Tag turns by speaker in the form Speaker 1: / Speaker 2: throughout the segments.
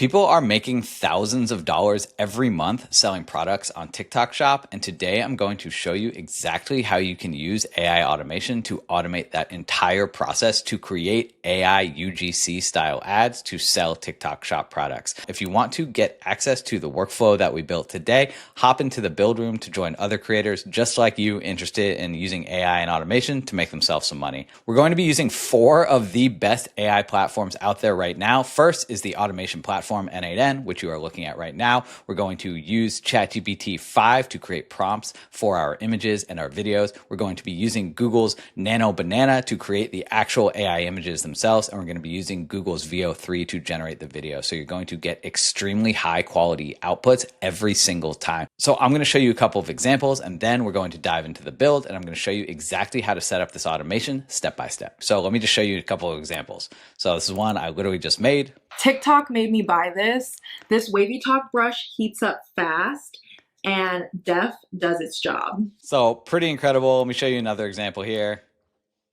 Speaker 1: People are making thousands of dollars every month selling products on TikTok Shop, and today I'm going to show you exactly how you can use AI automation to automate that entire process to create AI UGC style ads to sell TikTok Shop products. If you want to get access to the workflow that we built today, hop into the build room to join other creators just like you interested in using AI and automation to make themselves some money. We're going to be using 4 of the best AI platforms out there right now. First is the automation platform n8n, which you are looking at right now. We're going to use ChatGPT 5 to create prompts for our images and our videos. We're going to be using Google's Nano to create the actual AI images themselves, and we're going to be using Google's Veo3 to generate the video. So you're going to get extremely high quality outputs every single time. So I'm going to show you a couple of examples, and then we're going to dive into the build, and I'm going to show you exactly how to set up this automation step by step. So let me just show you a couple of examples. So this is one I literally just made.
Speaker 2: TikTok made me buy this. This wavy talk brush heats up fast and Def does its job.
Speaker 1: So pretty incredible. Let me show you another example here.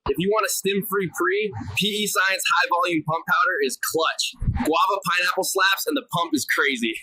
Speaker 3: If you want a stim-free pre, PE Science high volume pump powder is clutch. Guava pineapple slaps and the pump is crazy.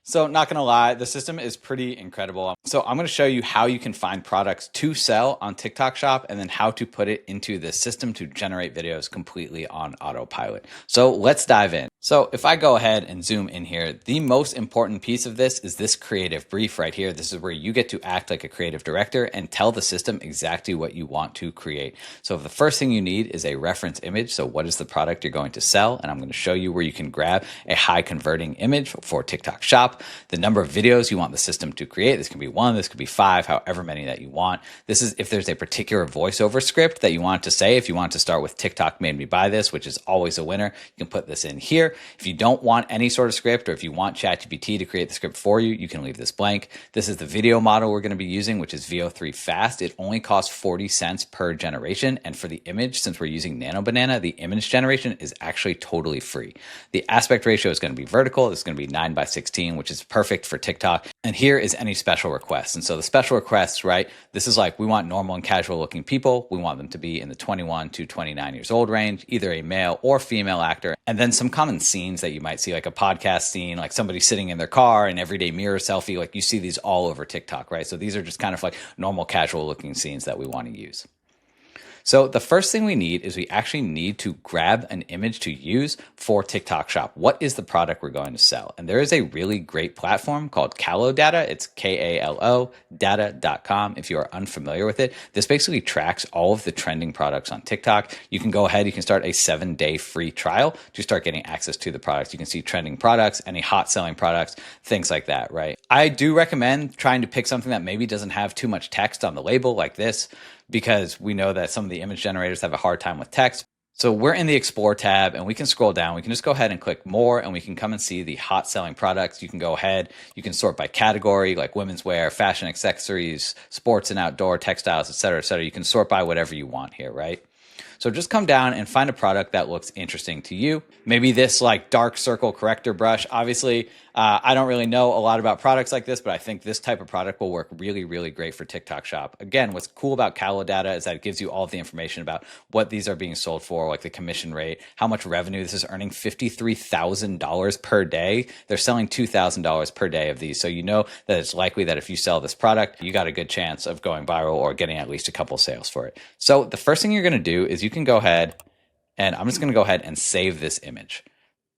Speaker 1: So not gonna lie, the system is pretty incredible. So I'm gonna show you how you can find products to sell on TikTok Shop and then how to put it into the system to generate videos completely on autopilot. So let's dive in. So if I go ahead and zoom in here, the most important piece of this is this creative brief right here. This is where you get to act like a creative director and tell the system exactly what you want to create. So the first thing you need is a reference image. So what is the product you're going to sell? And I'm going to show you where you can grab a high converting image for TikTok Shop. The number of videos you want the system to create. This can be 1, this could be 5, however many that you want. This is if there's a particular voiceover script that you want to say. If you want to start with TikTok made me buy this, which is always a winner, you can put this in here. If you don't want any sort of script, or if you want ChatGPT to create the script for you, you can leave this blank. This is the video model we're going to be using, which is Veo3 Fast. It only costs 40 cents per generation. And for the image, since we're using Nano, the image generation is actually totally free. The aspect ratio is going to be vertical. This is going to be 9:16, which is perfect for TikTok. And here is any special requests. And so the special requests, right? This is like, we want normal and casual looking people. We want them to be in the 21 to 29 years old range, either a male or female actor. And then some common scenes that you might see, like a podcast scene, like somebody sitting in their car, an everyday mirror selfie. Like you see these all over TikTok, right? So these are just kind of like normal, casual looking scenes that we want to use. So the first thing we need is we actually need to grab an image to use for TikTok Shop. What is the product we're going to sell? And there is a really great platform called Kalodata. It's Kalo data.com. If you are unfamiliar with it, this basically tracks all of the trending products on TikTok. You can go ahead, you can start a 7-day free trial to start getting access to the products. You can see trending products, any hot selling products, things like that, right? I do recommend trying to pick something that maybe doesn't have too much text on the label like this, because we know that some of the image generators have a hard time with text. So we're in the Explore tab and we can scroll down. We can just go ahead and click more and we can come and see the hot selling products. You can go ahead, you can sort by category like women's wear, fashion accessories, sports and outdoor, textiles, et cetera, et cetera. You can sort by whatever you want here, right? So just come down and find a product that looks interesting to you. Maybe this like dark circle corrector brush. Obviously, I don't really know a lot about products like this, but I think this type of product will work really, really great for TikTok Shop. Again, what's cool about Kalodata is that it gives you all of the information about what these are being sold for, like the commission rate, how much revenue. This is earning $53,000 per day. They're selling $2,000 per day of these. So you know that it's likely that if you sell this product, you got a good chance of going viral or getting at least a couple sales for it. So the first thing you're going to do is you can go ahead, and I'm just going to go ahead and save this image.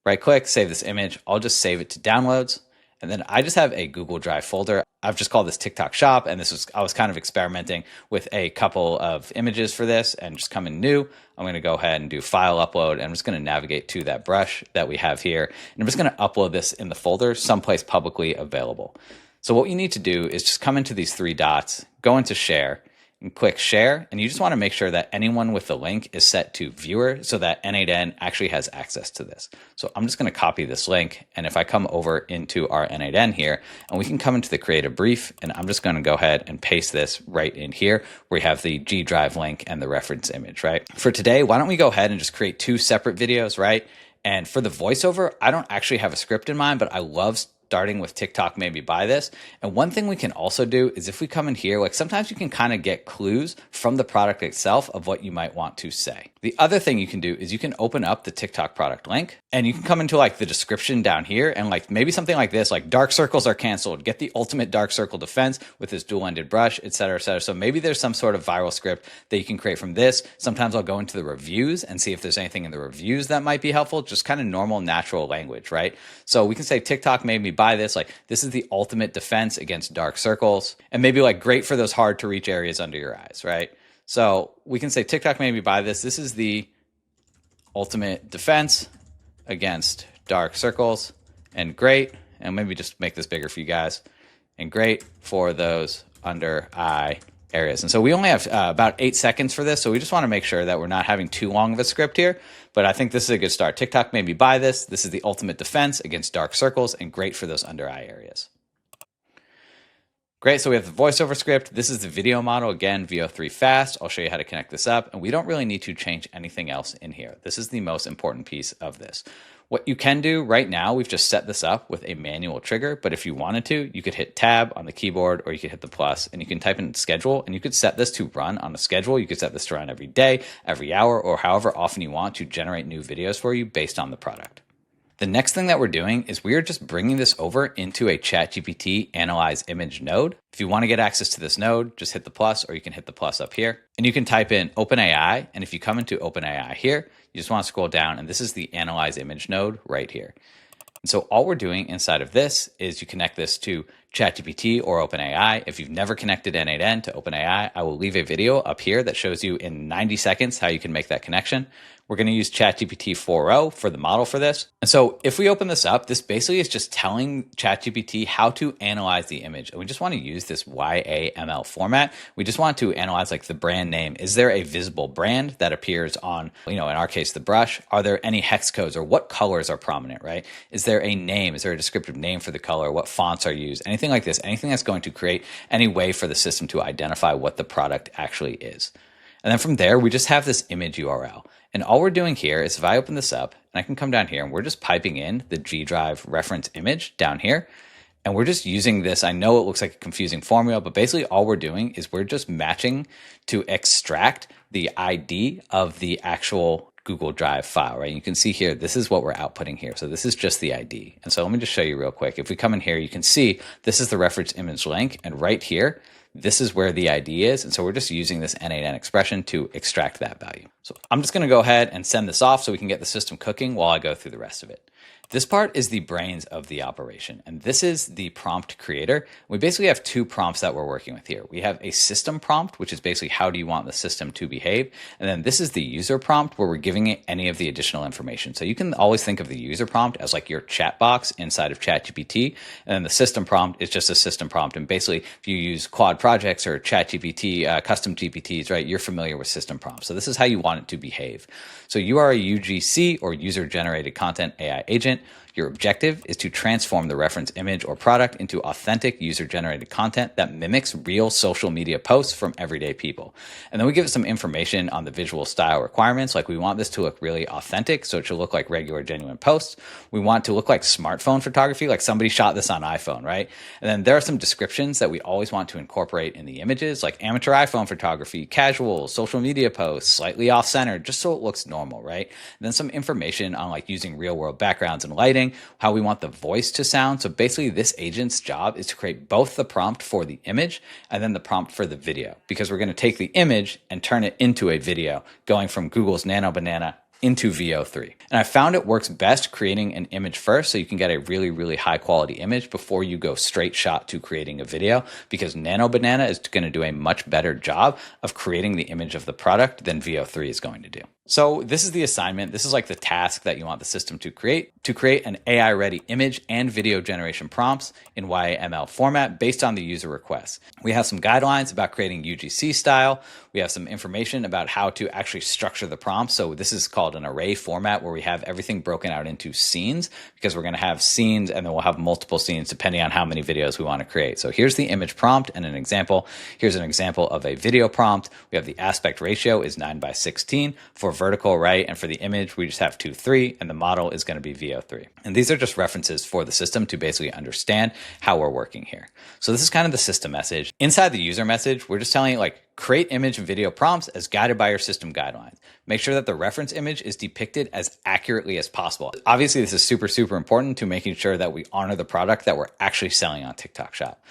Speaker 1: Right click, save this image. I'll just save it to downloads. And then I just have a Google Drive folder. I've just called this TikTok Shop. And I was kind of experimenting with a couple of images for this and just come in new. I'm going to go ahead and do file upload. And I'm just going to navigate to that brush that we have here. And I'm just going to upload this in the folder someplace publicly available. So what you need to do is just come into these 3 dots, go into share, and click share, and you just want to make sure that anyone with the link is set to viewer so that n8n actually has access to this. So I'm just going to copy this link, and if I come over into our n8n here, and we can come into the creative brief, and I'm just going to go ahead and paste this right in here where we have the G Drive link and the reference image, right? For today, why don't we go ahead and just create 2 separate videos, right? And for the voiceover, I don't actually have a script in mind, but I love starting with TikTok made me buy this. And one thing we can also do is if we come in here, like sometimes you can kind of get clues from the product itself of what you might want to say. The other thing you can do is you can open up the TikTok product link and you can come into like the description down here and like maybe something like this, like dark circles are canceled. Get the ultimate dark circle defense with this dual-ended brush, et cetera, et cetera. So maybe there's some sort of viral script that you can create from this. Sometimes I'll go into the reviews and see if there's anything in the reviews that might be helpful, just kind of normal, natural language, right? So we can say TikTok made me buy this. Like this is the ultimate defense against dark circles and maybe like great for those hard to reach areas under your eyes, right? So we can say TikTok made me buy this. This is the ultimate defense against dark circles and great. And maybe just make this bigger for you guys and great for those under eye areas. And so we only have about 8 seconds for this. So we just want to make sure that we're not having too long of a script here. But I think this is a good start. TikTok made me buy this. This is the ultimate defense against dark circles and great for those under eye areas. Great, so we have the voiceover script. This is the video model, again, Veo3 fast. I'll show you how to connect this up, and we don't really need to change anything else in here. This is the most important piece of this. What you can do right now, we've just set this up with a manual trigger, but if you wanted to, you could hit tab on the keyboard or you could hit the plus and you can type in schedule and you could set this to run on a schedule. You could set this to run every day, every hour, or however often you want to generate new videos for you based on the product. The next thing that we're doing is we are just bringing this over into a ChatGPT analyze image node. If you want to get access to this node, just hit the plus or you can hit the plus up here and you can type in OpenAI. And if you come into OpenAI here, you just want to scroll down and this is the analyze image node right here. And so all we're doing inside of this is you connect this to ChatGPT or OpenAI. If you've never connected n8n to OpenAI, I will leave a video up here that shows you in 90 seconds how you can make that connection. We're going to use ChatGPT 4.0 for the model for this. And so if we open this up, this basically is just telling ChatGPT how to analyze the image. And we just want to use this YAML format. We just want to analyze like the brand name. Is there a visible brand that appears on, in our case, the brush? Are there any hex codes or what colors are prominent, right? Is there a name? Is there a descriptive name for the color? What fonts are used? Anything like this, anything that's going to create any way for the system to identify what the product actually is. And then from there, we just have this image URL. And all we're doing here is if I open this up and I can come down here and we're just piping in the G Drive reference image down here. And we're just using this. I know it looks like a confusing formula, but basically all we're doing is we're just matching to extract the ID of the actual Google Drive file, right? You can see here, this is what we're outputting here. So this is just the ID. And so let me just show you real quick. If we come in here, you can see this is the reference image link. And right here, this is where the ID is. And so we're just using this n8n expression to extract that value. So I'm just going to go ahead and send this off so we can get the system cooking while I go through the rest of it. This part is the brains of the operation, and this is the prompt creator. We basically have two prompts that we're working with here. We have a system prompt, which is basically how do you want the system to behave, and then this is the user prompt where we're giving it any of the additional information. So you can always think of the user prompt as like your chat box inside of ChatGPT, and then the system prompt is just a system prompt. And basically, if you use Quad Projects or ChatGPT, custom GPTs, right, you're familiar with system prompts. So this is how you want it to behave. So you are a UGC or user-generated content AI agent. Your objective is to transform the reference image or product into authentic user-generated content that mimics real social media posts from everyday people. And then we give it some information on the visual style requirements, like we want this to look really authentic, so it should look like regular, genuine posts. We want it to look like smartphone photography, like somebody shot this on iPhone, right? And then there are some descriptions that we always want to incorporate in the images, like amateur iPhone photography, casual, social media posts, slightly off-center, just so it looks normal, right? And then some information on like using real-world backgrounds and lighting, how we want the voice to sound. So basically this agent's job is to create both the prompt for the image and then the prompt for the video, because we're going to take the image and turn it into a video going from Google's Nano Banana into Veo3. And I found it works best creating an image first so you can get a really, really high quality image before you go straight shot to creating a video, because Nano Banana is going to do a much better job of creating the image of the product than Veo3 is going to do. So this is the assignment. This is like the task that you want the system to create an AI-ready image and video generation prompts in YAML format based on the user requests. We have some guidelines about creating UGC style. We have some information about how to actually structure the prompt. So this is called an array format where we have everything broken out into scenes, because we're going to have scenes and then we'll have multiple scenes depending on how many videos we want to create. So here's the image prompt and an example. Here's an example of a video prompt. We have the aspect ratio is 9:16. For vertical, right? And for the image, we just have 2.3, and the model is going to be Veo3. And these are just references for the system to basically understand how we're working here. So this is kind of the system message. Inside the user message, we're just telling you like, create image and video prompts as guided by your system guidelines. Make sure that the reference image is depicted as accurately as possible. Obviously, this is super, super important to making sure that we honor the product that we're actually selling on TikTok Shop.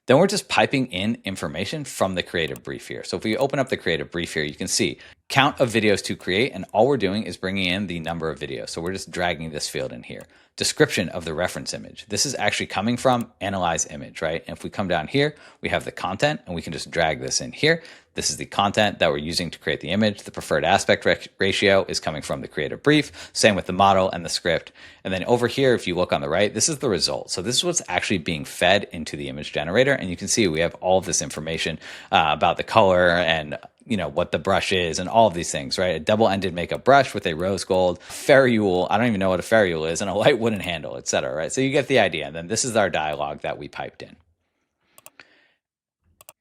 Speaker 1: Then we're just piping in information from the creative brief here. So if we open up the creative brief here, you can see count of videos to create, and all we're doing is bringing in the number of videos. So we're just dragging this field in here. Description of the reference image. This is actually coming from analyze image, right? And if we come down here, we have the content, and we can just drag this in here. This is the content that we're using to create the image. The preferred aspect ratio is coming from the creative brief. Same with the model and the script. And then over here, if you look on the right, this is the result. So this is what's actually being fed into the image generator. And you can see we have all of this information about the color and what the brush is and all of these things, right? A double-ended makeup brush with a rose gold ferrule. I don't even know what a ferrule is, and a light wooden handle, etc. Right? So you get the idea. And then this is our dialogue that we piped in.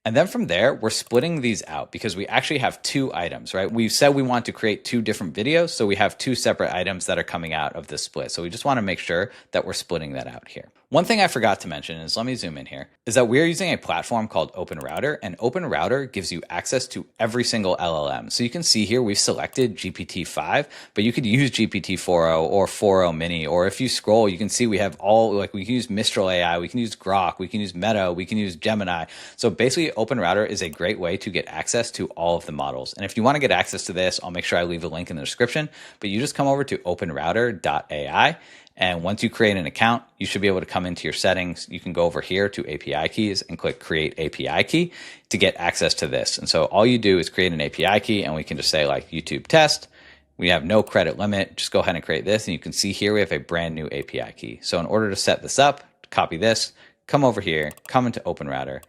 Speaker 1: And then from there, we're splitting these out because we actually have two items, right? We've said we want to create two different videos, so we have two separate items that are coming out of this split. So we just want to make sure that we're splitting that out here. One thing I forgot to mention is, let me zoom in here, is that we're using a platform called OpenRouter, and OpenRouter gives you access to every single LLM. So you can see here, we've selected GPT-5, but you could use GPT-4o or 4o mini, or if you scroll, you can see we have all, like we can use Mistral AI, we can use Grok, we can use Meta, we can use Gemini. So basically OpenRouter is a great way to get access to all of the models. And if you want to get access to this, I'll make sure I leave a link in the description, but you just come over to openrouter.ai. And once you create an account, you should be able to come into your settings. You can go over here to API keys and click create API key to get access to this. And so all you do is create an API key, and we can just say like YouTube test. We have no credit limit. Just go ahead and create this. And you can see here we have a brand new API key. So in order to set this up, copy this, come over here, come into OpenRouter,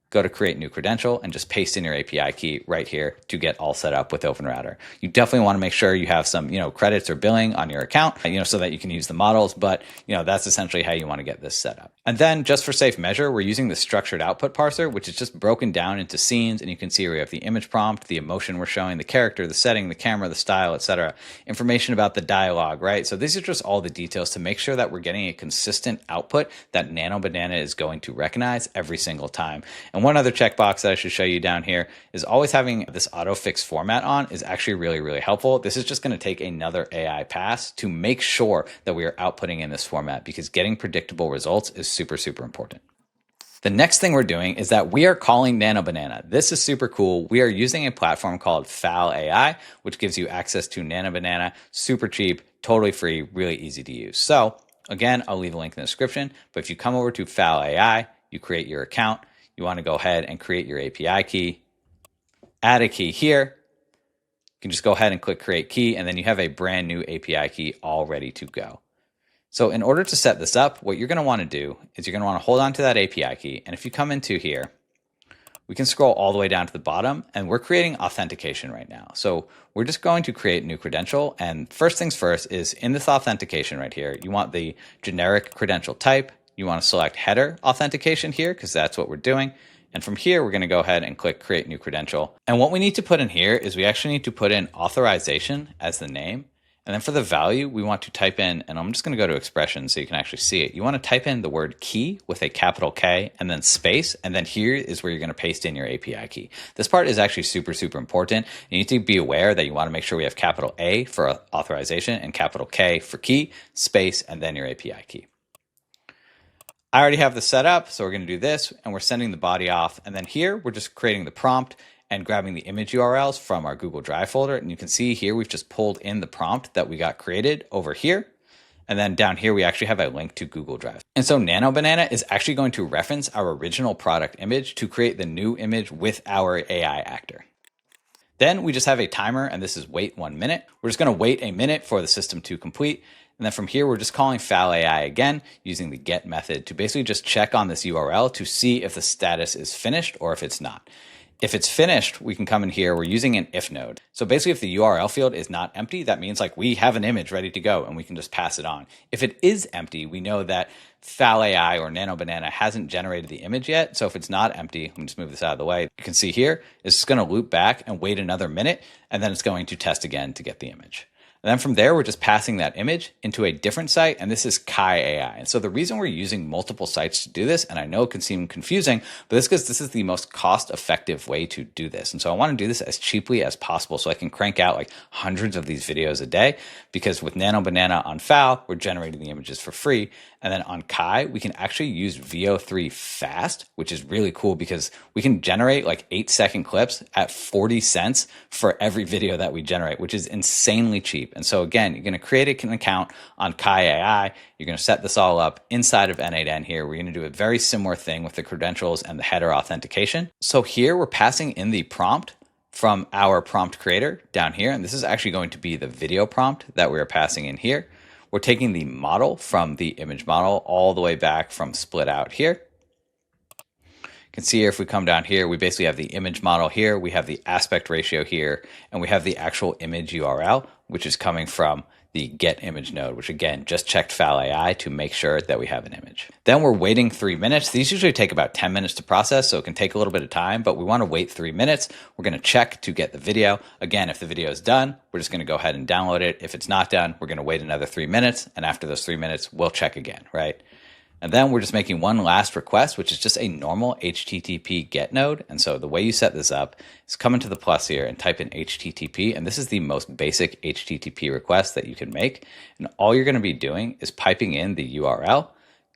Speaker 1: go to create new credential and just paste in your API key right here to get all set up with OpenRouter. You definitely want to make sure you have some, credits or billing on your account, so that you can use the models, but that's essentially how you want to get this set up. And then just for safe measure, we're using the structured output parser, which is just broken down into scenes. And you can see we have the image prompt, the emotion we're showing, the character, the setting, the camera, the style, etc. Information about the dialogue, right? So these are just all the details to make sure that we're getting a consistent output that Nano Banana is going to recognize every single time. And one other checkbox that I should show you down here is always having this autofix format on is actually really, really helpful. This is just going to take another AI pass to make sure that we are outputting in this format, because getting predictable results is super, super important. The next thing we're doing is that we are calling Nano Banana. This is super cool. We are using a platform called FalAI, which gives you access to Nano Banana, super cheap, totally free, really easy to use. So again, I'll leave a link in the description, but if you come over to FalAI, you create your account, you want to go ahead and create your API key, add a key here. You can just go ahead and click create key, and then you have a brand new API key all ready to go. So in order to set this up, what you're going to want to do is you're going to want to hold on to that API key. And if you come into here, we can scroll all the way down to the bottom, and we're creating authentication right now. So we're just going to create a new credential. And first things first is in this authentication right here, you want the generic credential type. You want to select header authentication here because that's what we're doing. And from here, we're going to go ahead and click create new credential. And what we need to put in here is we actually need to put in authorization as the name. And then for the value, we want to type in, and I'm just going to go to expressions so you can actually see it. You want to type in the word key with a capital K and then space. And then here is where you're going to paste in your API key. This part is actually super, super important. You need to be aware that you want to make sure we have capital A for authorization and capital K for key, space, and then your API key. I already have this set up, so we're going to do this, and we're sending the body off. And then here, we're just creating the prompt and grabbing the image URLs from our Google Drive folder. And you can see here, we've just pulled in the prompt that we got created over here. And then down here, we actually have a link to Google Drive. And so Nano Banana is actually going to reference our original product image to create the new image with our AI actor. Then we just have a timer, and this is wait 1 minute. We're just going to wait a minute for the system to complete. And then from here, we're just calling FalAI again using the get method to basically just check on this URL to see if the status is finished or if it's not. If it's finished, we can come in here. We're using an if node. So basically, if the URL field is not empty, that means like we have an image ready to go and we can just pass it on. If it is empty, we know that FalAI or Nano Banana hasn't generated the image yet. So if it's not empty, let me just move this out of the way. You can see here, it's going to loop back and wait another minute, and then it's going to test again to get the image. And then from there, we're just passing that image into a different site, and this is KaiAI. And so the reason we're using multiple sites to do this, and I know it can seem confusing, but this is because this is the most cost-effective way to do this. And so I want to do this as cheaply as possible so I can crank out like hundreds of these videos a day, because with Nano Banana on Fal, we're generating the images for free. And then on Kai, we can actually use Veo3 fast, which is really cool because we can generate like 8-second clips at 40 cents for every video that we generate, which is insanely cheap. And so again, you're going to create an account on KaiAI. You're going to set this all up inside of n8n here. We're going to do a very similar thing with the credentials and the header authentication. So here we're passing in the prompt from our prompt creator down here. And this is actually going to be the video prompt that we're passing in here. We're taking the model from the image model all the way back from split out here. You can see here, if we come down here, we basically have the image model here, we have the aspect ratio here, and we have the actual image URL, which is coming from the get image node, which again, just checked FalAI to make sure that we have an image. Then we're waiting 3 minutes. These usually take about 10 minutes to process, so it can take a little bit of time, but we want to wait 3 minutes. We're going to check to get the video. Again, if the video is done, we're just going to go ahead and download it. If it's not done, we're going to wait another 3 minutes. And after those 3 minutes, we'll check again, right? And then we're just making one last request, which is just a normal HTTP GET node. And so the way you set this up is come into the plus here and type in HTTP. And this is the most basic HTTP request that you can make. And all you're going to be doing is piping in the URL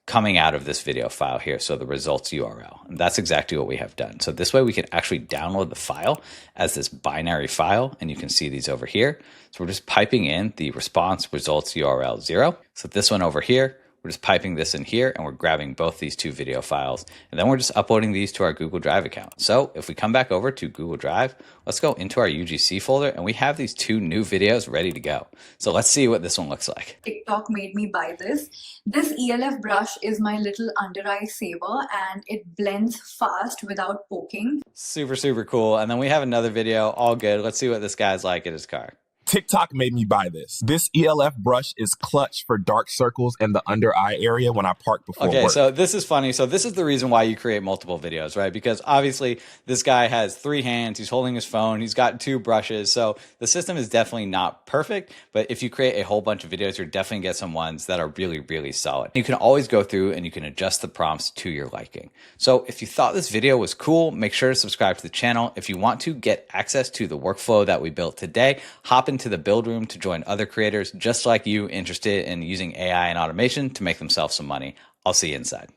Speaker 1: coming out of this video file here. So the results URL. And that's exactly what we have done. So this way we can actually download the file as this binary file. And you can see these over here. So we're just piping in the response results URL 0. So this one over here, we're just piping this in here and we're grabbing both these two video files. And then we're just uploading these to our Google Drive account. So if we come back over to Google Drive, let's go into our UGC folder and we have these two new videos ready to go. So let's see what this one looks like.
Speaker 4: TikTok made me buy this. This ELF brush is my little under eye saver and it blends fast without poking.
Speaker 1: Super, super cool. And then we have another video, all good. Let's see what this guy's like in his car.
Speaker 5: TikTok made me buy this. This ELF brush is clutch for dark circles in the under eye area when I park before work.
Speaker 1: Okay, so this is funny. So this is the reason why you create multiple videos, right? Because obviously this guy has 3 hands, he's holding his phone, he's got 2 brushes. So the system is definitely not perfect, but if you create a whole bunch of videos, you're definitely gonna get some ones that are really, really solid. You can always go through and you can adjust the prompts to your liking. So if you thought this video was cool, make sure to subscribe to the channel. If you want to get access to the workflow that we built today, hop into the build room to join other creators just like you interested in using AI and automation to make themselves some money. I'll see you inside.